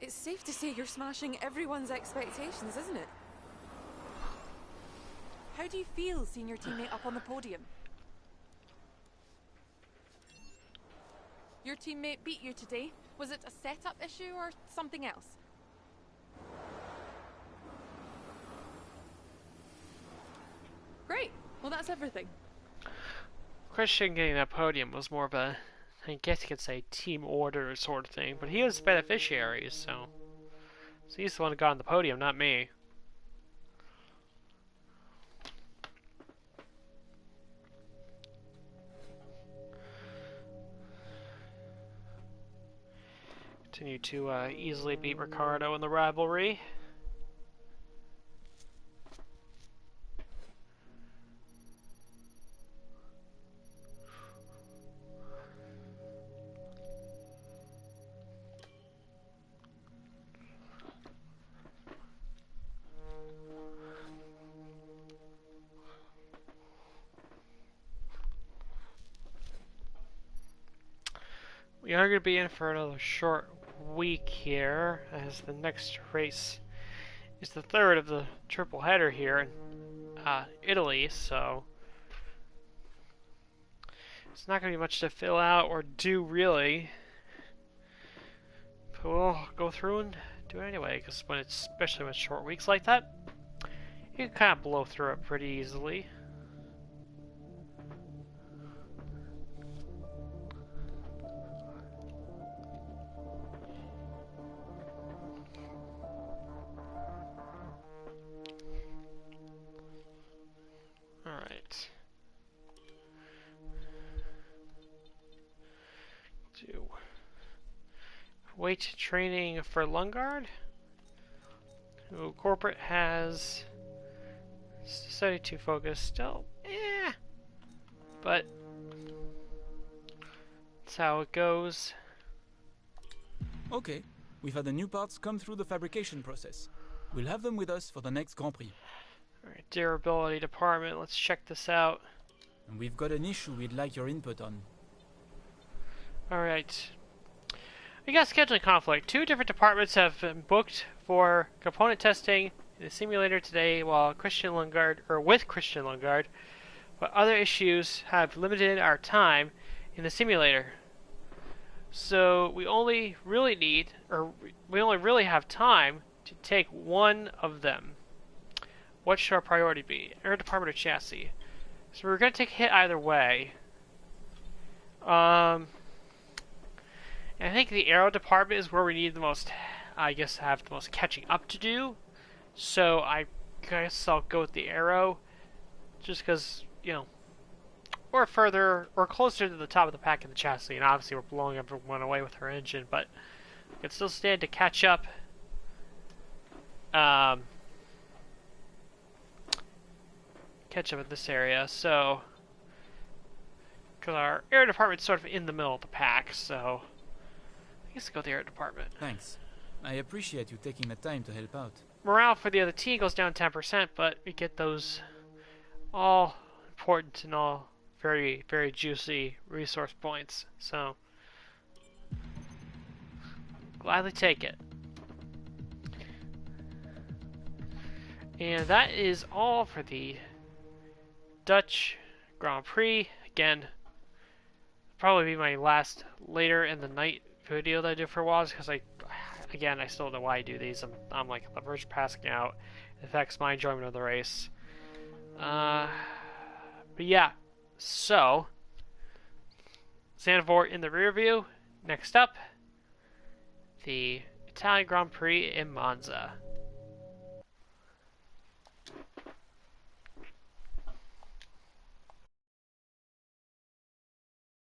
It's safe to say you're smashing everyone's expectations, isn't it? How do you feel seeing your teammate up on the podium? Your teammate beat you today. Was it a setup issue or something else? Great. Well, that's everything. Christian getting that podium was more of a, I guess you could say, team order sort of thing, but he was the beneficiary, so he's the one who got on the podium, not me. Continue to easily beat Ricardo in the rivalry. We are going to be in for another short week here, as the next race is the third of the triple header here in Italy, so it's not going to be much to fill out or do really, but we'll go through and do it anyway, because especially when it's short weeks like that, you can kind of blow through it pretty easily. Alright. Do weight training for Lungard. Who corporate has decided to focus still. But that's how it goes. Okay, we've had the new parts come through the fabrication process. We'll have them with us for the next Grand Prix. Alright, durability department, let's check this out. And we've got an issue we'd like your input on. Alright. We got scheduling conflict. 2 different departments have been booked for component testing in the simulator today with Christian Lungard, but other issues have limited our time in the simulator. So we only really have time to take one of them. What should our priority be? Air department or chassis? So we're going to take a hit either way. And I think the aero department is where we need the most, I guess, have the most catching up to do. So I guess I'll go with the aero, just because, you know, we're closer to the top of the pack in the chassis, and obviously we're blowing everyone away with our engine, but we can still stand to catch up. Catch up in this area, so because our air department's sort of in the middle of the pack, so I guess I'll go with the air department. Thanks. I appreciate you taking the time to help out. Morale for the other team goes down 10%, but we get those all important and all very, very juicy resource points, so gladly take it. And that is all for the Dutch Grand Prix. Again, probably be my last later in the night video that I do for WAS because I still don't know why I do these. I'm like on the verge of passing out. It affects my enjoyment of the race. But yeah, so Zandvoort in the rear view. Next up, the Italian Grand Prix in Monza.